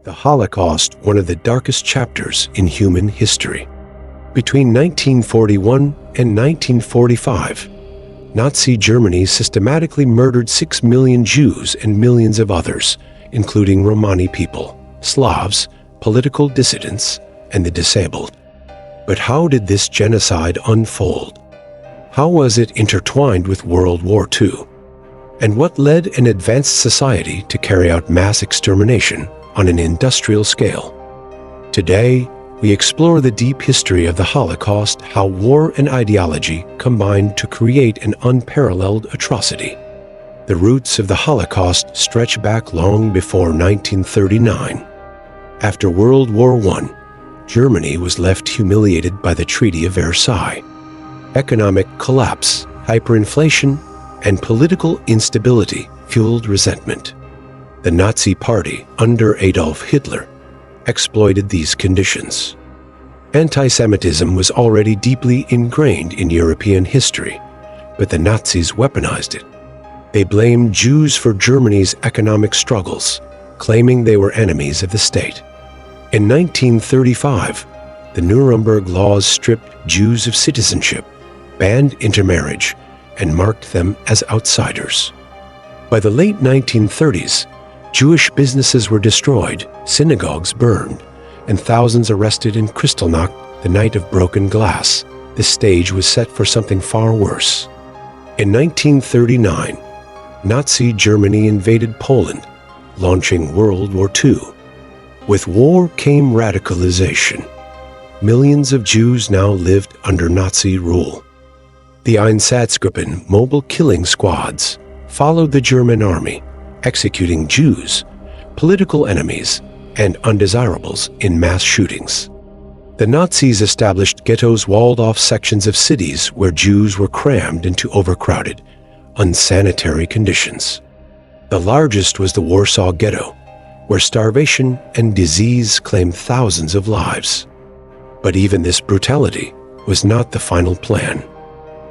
The Holocaust, one of the darkest chapters in human history. Between 1941 and 1945, Nazi Germany systematically murdered 6 million Jews and millions of others, including Romani people, Slavs, political dissidents, and the disabled. But how did this genocide unfold? How was it intertwined with World War II? And what led an advanced society to carry out mass extermination on an industrial scale? Today, we explore the deep history of the Holocaust, how war and ideology combined to create an unparalleled atrocity. The roots of the Holocaust stretch back long before 1939. After World War I, Germany was left humiliated by the Treaty of Versailles. Economic collapse, hyperinflation, and political instability fueled resentment. The Nazi Party, under Adolf Hitler, exploited these conditions. Anti-Semitism was already deeply ingrained in European history, but the Nazis weaponized it. They blamed Jews for Germany's economic struggles, claiming they were enemies of the state. In 1935, the Nuremberg laws stripped Jews of citizenship, banned intermarriage, and marked them as outsiders. By the late 1930s, Jewish businesses were destroyed, synagogues burned, and thousands arrested in Kristallnacht, the night of broken glass. The stage was set for something far worse. In 1939, Nazi Germany invaded Poland, launching World War II. With war came radicalization. Millions of Jews now lived under Nazi rule. The Einsatzgruppen, mobile killing squads, followed the German army, executing Jews, political enemies, and undesirables in mass shootings. The Nazis established ghettos, walled-off sections of cities where Jews were crammed into overcrowded, unsanitary conditions. The largest was the Warsaw Ghetto, where starvation and disease claimed thousands of lives. But even this brutality was not the final plan.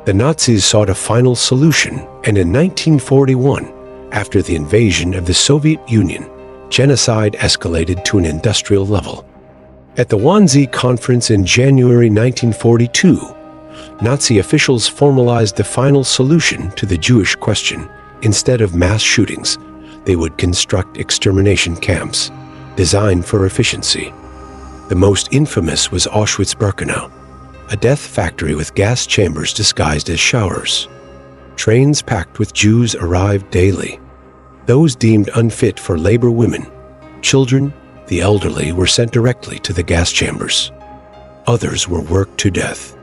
The Nazis sought a final solution, and in 1941, after the invasion of the Soviet Union, genocide escalated to an industrial level. At the Wannsee Conference in January 1942, Nazi officials formalized the final solution to the Jewish question. Instead of mass shootings, they would construct extermination camps, designed for efficiency. The most infamous was Auschwitz-Birkenau, a death factory with gas chambers disguised as showers. Trains packed with Jews arrived daily. Those deemed unfit for labor, women, children, the elderly were sent directly to the gas chambers. Others were worked to death.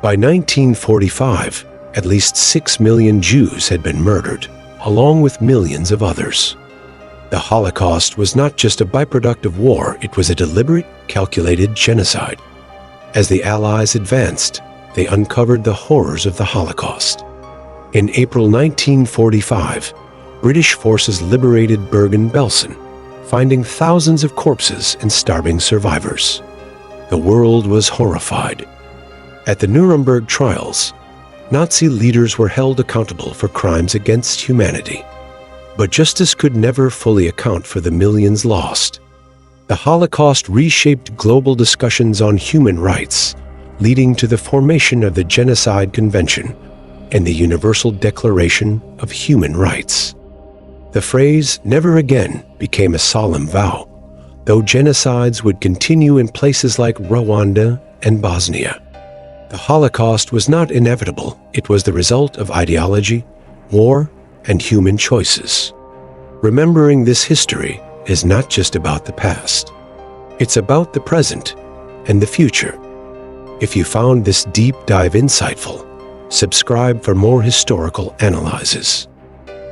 By 1945, at least 6 million Jews had been murdered, along with millions of others. The Holocaust was not just a byproduct of war, it was a deliberate, calculated genocide. As the Allies advanced, they uncovered the horrors of the Holocaust. In April 1945, British forces liberated Bergen-Belsen, finding thousands of corpses and starving survivors. The world was horrified. At the Nuremberg trials, Nazi leaders were held accountable for crimes against humanity. But justice could never fully account for the millions lost. The Holocaust reshaped global discussions on human rights, leading to the formation of the Genocide Convention and the Universal Declaration of Human Rights. The phrase "never again" became a solemn vow, though genocides would continue in places like Rwanda and Bosnia. The Holocaust was not inevitable, it was the result of ideology, war, and human choices. Remembering this history is not just about the past. It's about the present and the future. If you found this deep dive insightful, subscribe for more historical analyses.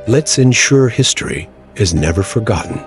Let's ensure history is never forgotten.